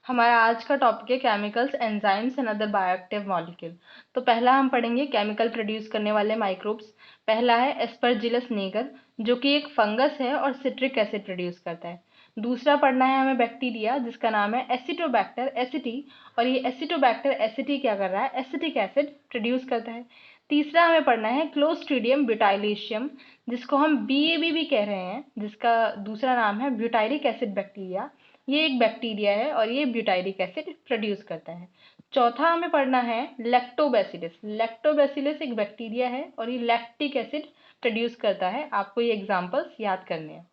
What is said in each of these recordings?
हमारा आज का टॉपिक है chemicals, enzymes and other bioactive molecule. तो पहला हम पढ़ेंगे केमिकल प्रोड्यूस करने वाले माइक्रोब्स। पहला है एस्परजिलस नेगर, जो कि एक फंगस है और सिट्रिक एसिड प्रोड्यूस करता है। दूसरा पढ़ना है हमें बैक्टीरिया, जिसका नाम है एसिटोबैक्टर एसिटी, और ये एसिटोबैक्टर एसिटी क्या कर रहा है, एसिटिक एसिड प्रोड्यूस करता है। तीसरा हमें पढ़ना है क्लोस्ट्रीडियम ब्यूटाइलेशियम, जिसको हम BAB भी कह रहे हैं, जिसका दूसरा नाम है ब्यूटाइरिक एसिड बैक्टीरिया। ये एक बैक्टीरिया है और ये ब्यूटाइरिक एसिड प्रोड्यूस करता है। चौथा हमें पढ़ना है लैक्टोबैसिलस। लैक्टोबैसिलस एक बैक्टीरिया है और ये लैक्टिक एसिड प्रोड्यूस करता है। आपको ये एग्जांपल्स याद करने हैं।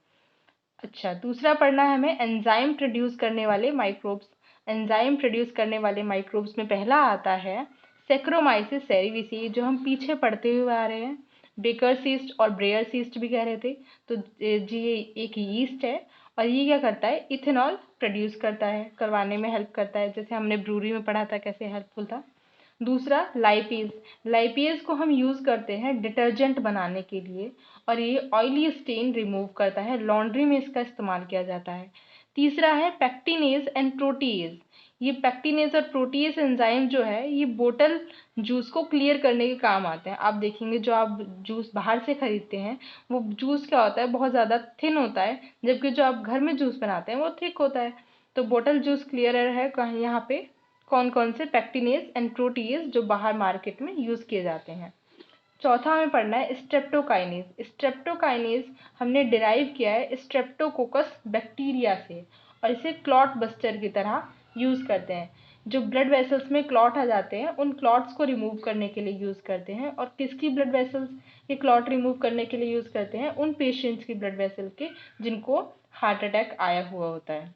अच्छा, दूसरा पढ़ना है हमें एंजाइम प्रोड्यूस करने वाले माइक्रोब्स। एंजाइम प्रोड्यूस करने वाले माइक्रोब्स में पहला आता है सेक्रोमाइसिस सेरेविसी, जो हम पीछे पढ़ते हुए आ रहे हैं। बेकर सीस्ट और ब्रेयर सीस्ट भी कह रहे थे। तो जी ये एक यीस्ट है और ये क्या करता है, इथेनॉल प्रोड्यूस करता है, करवाने में हेल्प करता है, जैसे हमने ब्रूरी में पढ़ा था कैसे हेल्पफुल था। दूसरा लाइपेज। लाइपेज को हम यूज़ करते हैं डिटर्जेंट बनाने के लिए और ये ऑयली स्टेन रिमूव करता है, लॉन्ड्री में इसका इस्तेमाल किया जाता है। तीसरा है पैक्टिनेज एंड प्रोटीएज। ये पैक्टिनेज और प्रोटीएज एंजाइम जो है ये बोतल जूस को क्लियर करने के काम आते हैं। आप देखेंगे जो आप जूस बाहर से खरीदते हैं वो जूस क्या होता है, बहुत ज़्यादा थिन होता है, जबकि जो आप घर में जूस बनाते हैं वो थिक होता है। तो बोतल जूस क्लियरर है कहीं यहाँ पे कौन कौन से पैक्टिनेज एंड प्रोटीएज जो बाहर मार्केट में यूज़ किए जाते हैं। चौथा हमें पढ़ना है स्ट्रेप्टोकाइनेज। स्ट्रेप्टोकाइनेज हमने डिराइव किया है स्ट्रेप्टोकोकस बैक्टीरिया से और इसे क्लॉट बस्टर की तरह यूज़ करते हैं। जो ब्लड वेसल्स में क्लॉट आ जाते हैं उन क्लॉट्स को रिमूव करने के लिए यूज़ करते हैं। और किसकी ब्लड वेसल्स ये क्लॉट रिमूव करने के लिए यूज़ करते हैं, उन पेशेंट्स की ब्लड वेसल के जिनको हार्ट अटैक आया हुआ होता है।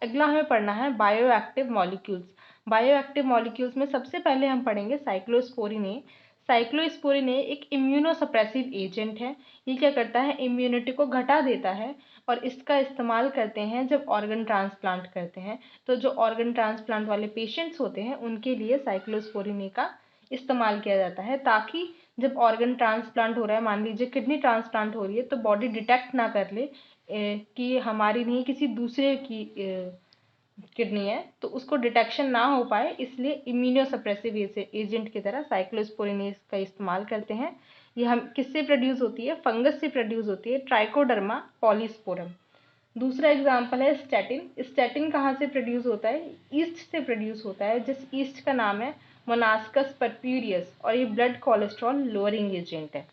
अगला हमें पढ़ना है बायोएक्टिव मॉलिक्यूल्स। बायोएक्टिव मॉलिक्यूल्स में सबसे पहले हम पढ़ेंगे साइक्लोस्पोरिन ए। साइक्लोस्पोरिन ए एक इम्यूनोसप्रेसिव एजेंट है। ये क्या करता है, इम्यूनिटी को घटा देता है और इसका इस्तेमाल करते हैं जब ऑर्गन ट्रांसप्लांट करते हैं। तो जो ऑर्गन ट्रांसप्लांट वाले पेशेंट्स होते हैं उनके लिए साइक्लोस्पोरिन ए का इस्तेमाल किया जाता है, ताकि जब ऑर्गन ट्रांसप्लांट हो रहा है, मान लीजिए किडनी ट्रांसप्लांट हो रही है, तो बॉडी डिटेक्ट ना कर ले कि हमारी नहीं किसी दूसरे की किडनी है, तो उसको डिटेक्शन ना हो पाए, इसलिए इम्यूनोसप्रेसिव एजेंट की तरह साइक्लोस्पोरिनेज का इस्तेमाल करते हैं। ये हम किससे प्रोड्यूस होती है, फंगस से प्रोड्यूस होती है, ट्राइकोडर्मा पॉलीस्पोरम। दूसरा एग्जाम्पल है स्टैटिन। स्टैटिन कहाँ से प्रोड्यूस होता है, ईस्ट से प्रोड्यूस होता है, जिस ईस्ट का नाम है मोनास्कस परप्यूरियस, और ये ब्लड कोलेस्ट्रॉल लोअरिंग एजेंट है।